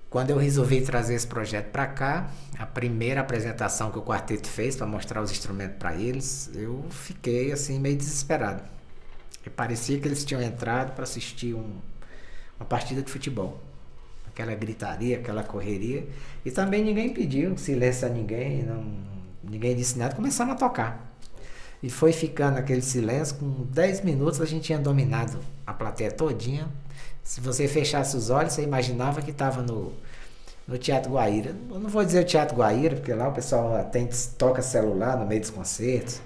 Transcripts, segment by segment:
Quando eu resolvi trazer esse projeto para cá, a primeira apresentação que o quarteto fez para mostrar os instrumentos para eles, eu fiquei assim meio desesperado. E parecia que eles tinham entrado para assistir uma partida de futebol. Aquela gritaria, aquela correria. E também ninguém pediu silêncio a ninguém, ninguém disse nada, começamos a tocar. E foi ficando aquele silêncio, com 10 minutos a gente tinha dominado a plateia todinha. Se você fechasse os olhos, você imaginava que estava no Teatro Guaíra. Eu não vou dizer o Teatro Guaíra, porque lá o pessoal toca celular no meio dos concertos,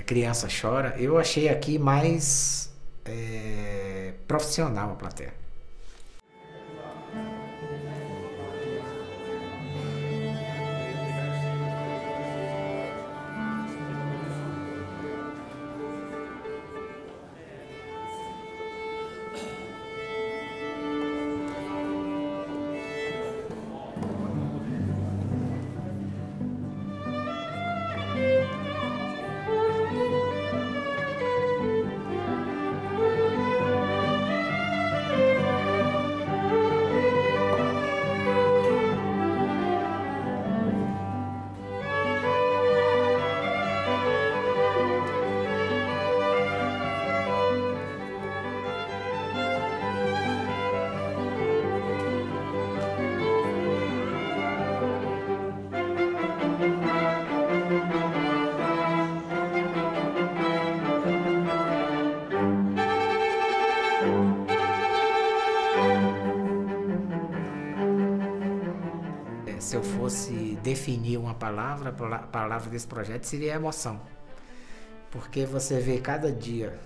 criança chora. Eu achei aqui mais profissional a plateia. Se eu fosse definir uma palavra, a palavra desse projeto seria emoção. Porque você vê cada dia,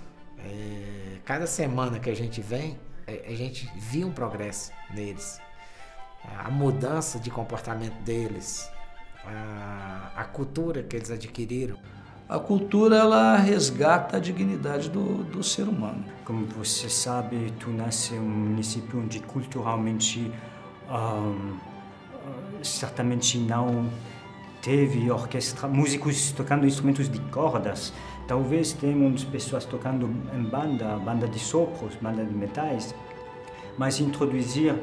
cada semana que a gente vem, a gente vê um progresso neles. A mudança de comportamento deles, a cultura que eles adquiriram. A cultura, ela resgata a dignidade do ser humano. Como você sabe, Tunas é um município onde culturalmente certamente não teve músicos tocando instrumentos de cordas. Talvez temos pessoas tocando em banda de sopros, banda de metais, mas introduzir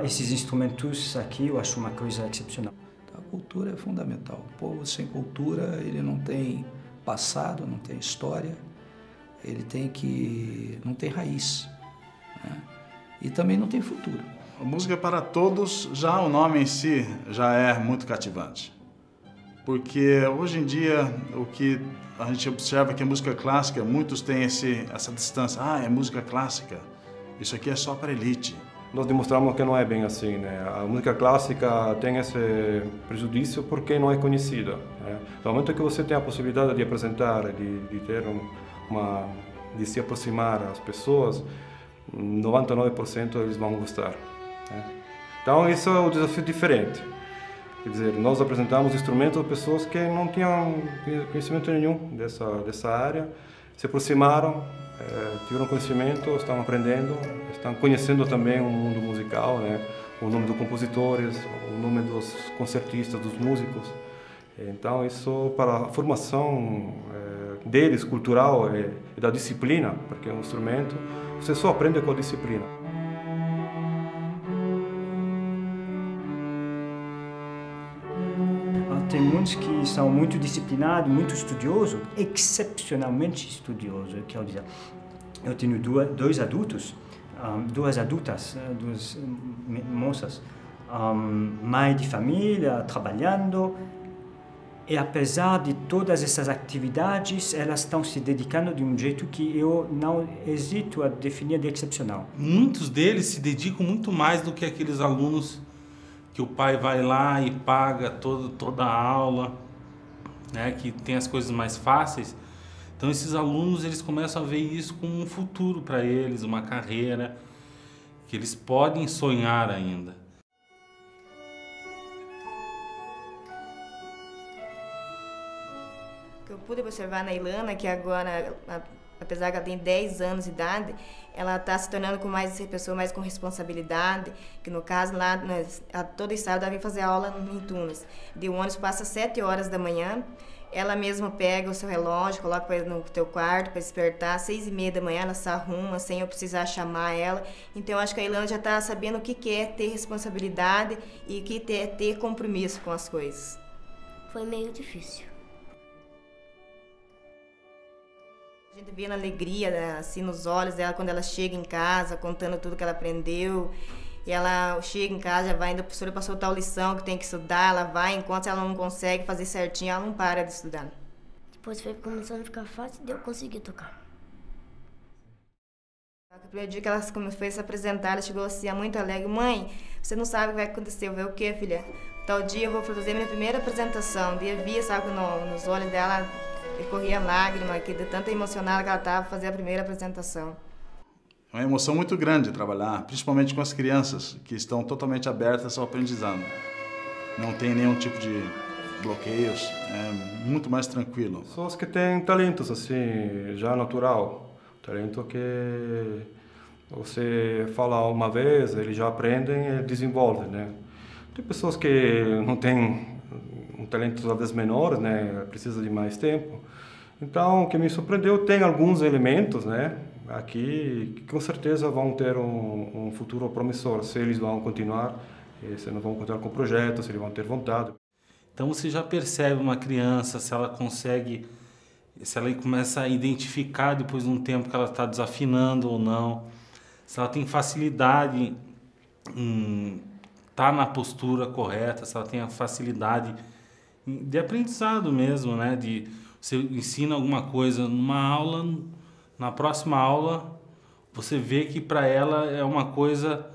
esses instrumentos aqui eu acho uma coisa excepcional. A cultura é fundamental. O povo sem cultura, ele não tem passado, não tem história, não tem raiz, né? E também não tem futuro. A música para todos, já o nome em si já é muito cativante. Porque hoje em dia o que a gente observa é que a música clássica, muitos têm essa distância. É música clássica, isso aqui é só para elite. Nós demonstramos que não é bem assim, né? A música clássica tem esse prejudício porque não é conhecida, né? No momento que você tem a possibilidade de apresentar, de se aproximar às pessoas, 99% eles vão gostar, né? Então isso é um desafio diferente. Quer dizer, nós apresentamos instrumentos a pessoas que não tinham conhecimento nenhum dessa área, se aproximaram, tiveram conhecimento, estão aprendendo, estão conhecendo também o mundo musical, né? O nome dos compositores, o nome dos concertistas, dos músicos. Então isso para a formação deles, cultural e da disciplina, porque é um instrumento, você só aprende com a disciplina. Tem muitos que são muito disciplinados, muito estudiosos, excepcionalmente estudiosos, quer dizer. Eu tenho dois adultos, duas adultas, duas moças, mãe de família, trabalhando, e apesar de todas essas atividades, elas estão se dedicando de um jeito que eu não hesito a definir de excepcional. Muitos deles se dedicam muito mais do que aqueles alunos que o pai vai lá e paga toda a aula, né, que tem as coisas mais fáceis. Então esses alunos, eles começam a ver isso como um futuro para eles, uma carreira que eles podem sonhar ainda. O que eu pude observar na Ilana, que agora apesar que ela tem 10 anos de idade, ela está se tornando pessoa mais com responsabilidade, que no caso lá, todo sábado ela vem fazer aula em Tunas. De ônibus passa 7 horas da manhã, ela mesma pega o seu relógio, coloca no teu quarto para despertar, 6h30 da manhã ela se arruma sem eu precisar chamar ela. Então eu acho que a Ilana já está sabendo o que é ter responsabilidade e o que é ter compromisso com as coisas. Foi meio difícil. A gente vê a alegria assim nos olhos dela quando ela chega em casa, contando tudo que ela aprendeu. E ela chega em casa, já vai ainda, a professora passou tal lição que tem que estudar, ela vai, enquanto ela não consegue fazer certinho, ela não para de estudar. Depois foi começando a ficar fácil e eu consegui tocar. No primeiro dia que ela foi se apresentar, ela chegou assim, muito alegre. Mãe, você não sabe o que vai acontecer. Eu falei, o que, filha? Tal dia eu vou fazer minha primeira apresentação. Eu via, sabe, nos olhos dela, corria lágrima, que de tanta emocionada que ela estava fazer a primeira apresentação. É uma emoção muito grande trabalhar, principalmente com as crianças, que estão totalmente abertas ao aprendizado. Não tem nenhum tipo de bloqueios, é muito mais tranquilo. Pessoas que têm talentos assim, já natural. Talento que você fala uma vez, eles já aprendem e desenvolvem, né? Tem pessoas que não têm um talento talvez menor, né? Precisa de mais tempo. Então, o que me surpreendeu, tem alguns elementos, né? Aqui que com certeza vão ter um futuro promissor, se eles vão continuar, se não vão continuar com o projeto, se eles vão ter vontade. Então você já percebe uma criança, se ela consegue, se ela começa a identificar depois de um tempo que ela está desafinando ou não, se ela tem facilidade em estar na postura correta, se ela tem a facilidade de aprendizado mesmo, né? De você ensina alguma coisa numa aula, na próxima aula você vê que para ela é uma coisa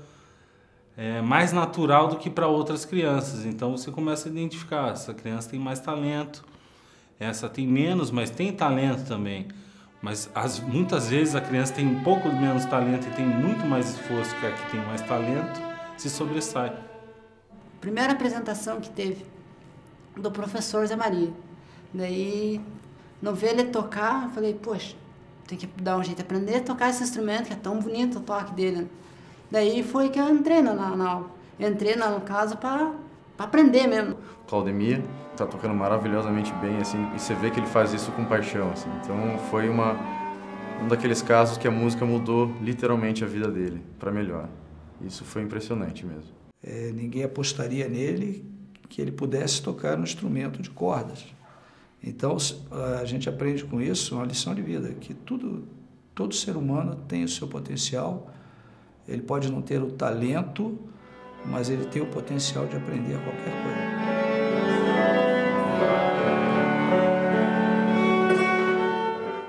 mais natural do que para outras crianças. Então você começa a identificar, essa criança tem mais talento, essa tem menos, mas tem talento também. Mas muitas vezes a criança tem um pouco menos talento e tem muito mais esforço que a que tem mais talento, se sobressai. Primeira apresentação que teve do professor Zé Maria. Daí, não ver ele tocar, eu falei, poxa, tem que dar um jeito de aprender a tocar esse instrumento, que é tão bonito o toque dele. Daí foi que eu entrei na aula. Entrei, no caso, para aprender mesmo. Claudemir tá tocando maravilhosamente bem, assim, e você vê que ele faz isso com paixão, assim. Então foi um daqueles casos que a música mudou literalmente a vida dele, para melhor. Isso foi impressionante mesmo. Ninguém apostaria nele que ele pudesse tocar no instrumento de cordas. Então, a gente aprende com isso uma lição de vida, que todo ser humano tem o seu potencial, ele pode não ter o talento, mas ele tem o potencial de aprender a qualquer coisa.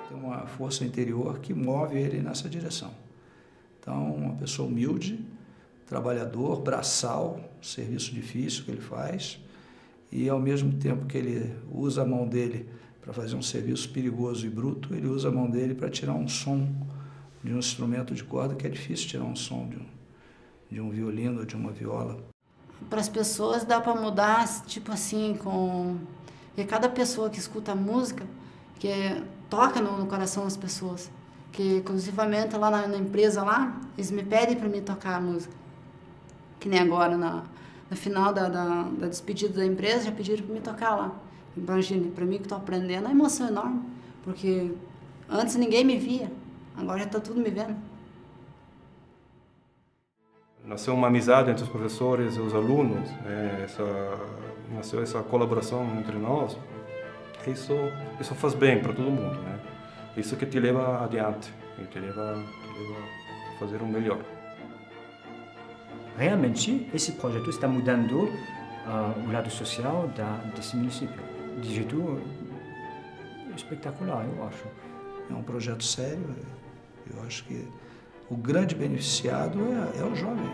Tem uma força interior que move ele nessa direção. Então, uma pessoa humilde, trabalhador, braçal, serviço difícil que ele faz, e ao mesmo tempo que ele usa a mão dele para fazer um serviço perigoso e bruto, ele usa a mão dele para tirar um som de um instrumento de corda, que é difícil tirar um som de um violino ou de uma viola. Para as pessoas dá para mudar, tipo assim, porque cada pessoa que escuta a música, que toca no coração das pessoas, que exclusivamente lá na empresa lá, eles me pedem para mim tocar a música. Que nem agora, no final da despedida da empresa, já pediram para me tocar lá. Imagine, para mim que estou aprendendo, é uma emoção enorme, porque antes ninguém me via, agora já está tudo me vendo. Nasceu uma amizade entre os professores e os alunos, nasceu essa colaboração entre nós. Isso faz bem para todo mundo, né? Isso que te leva adiante, te leva a fazer o melhor. Realmente, esse projeto está mudando o lado social desse município. De jeito espetacular, eu acho. É um projeto sério. Eu acho que o grande beneficiado é o jovem.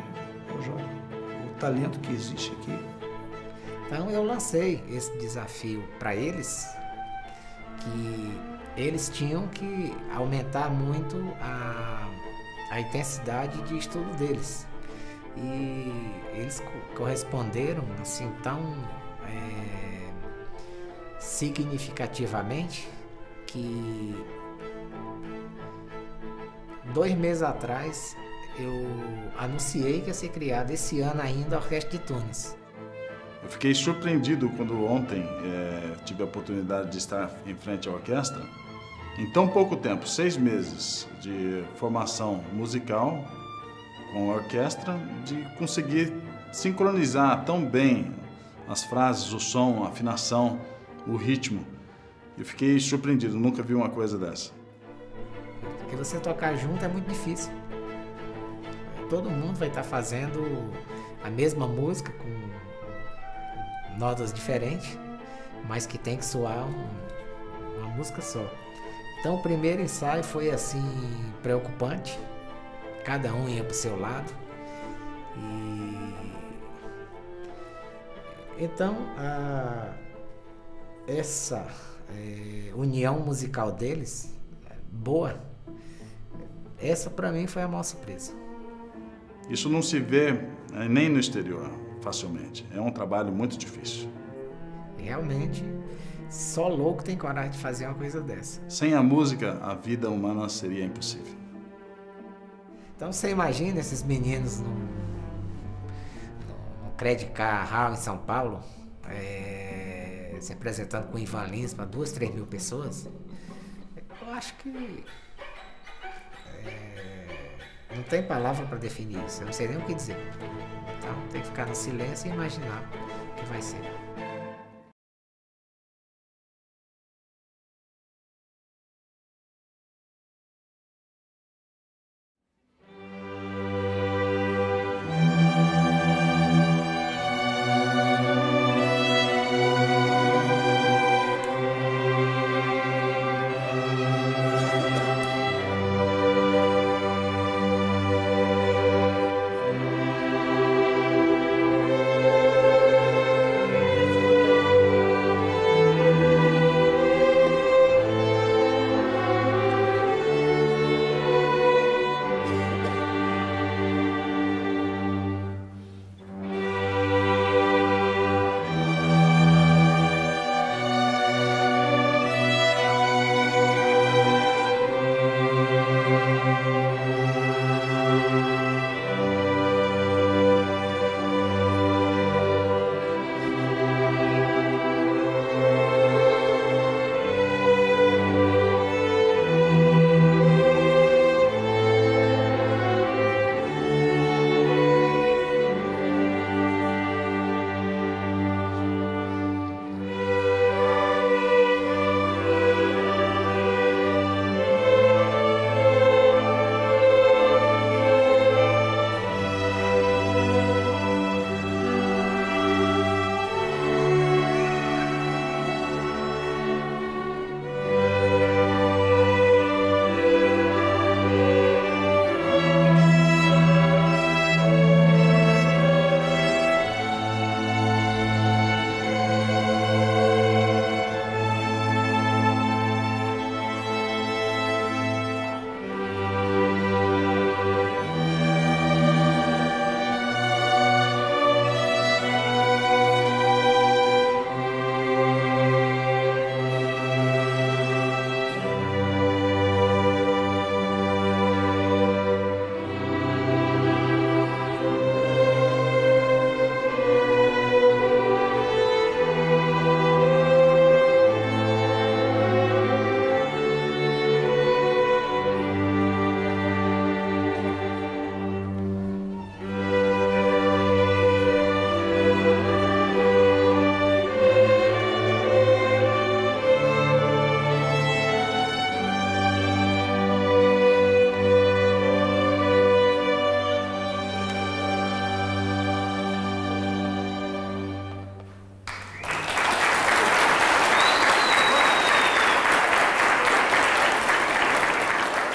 O talento que existe aqui. Então eu lancei esse desafio para eles, que eles tinham que aumentar muito a intensidade de estudo deles. E eles corresponderam assim tão significativamente que 2 meses atrás, eu anunciei que ia ser criada esse ano ainda a Orquestra de Tunis. Eu fiquei surpreendido quando ontem tive a oportunidade de estar em frente à orquestra. Em tão pouco tempo, 6 meses de formação musical com a orquestra, de conseguir sincronizar tão bem as frases, o som, a afinação, o ritmo. Eu fiquei surpreendido, nunca vi uma coisa dessa. Porque você tocar junto é muito difícil. Todo mundo vai estar fazendo a mesma música com notas diferentes, mas que tem que soar uma música só. Então o primeiro ensaio foi assim preocupante, cada um ia para o seu lado. Então essa união musical deles, boa, essa para mim foi a maior surpresa. Isso não se vê nem no exterior facilmente, é um trabalho muito difícil. Realmente, só louco tem coragem de fazer uma coisa dessa. Sem a música, a vida humana seria impossível. Então você imagina esses meninos no Credit Car Hall em São Paulo, se apresentando com o Ivan Lins para 2, 3 mil pessoas. Eu acho que não tem palavra para definir isso, eu não sei nem o que dizer. Então tem que ficar no silêncio e imaginar o que vai ser.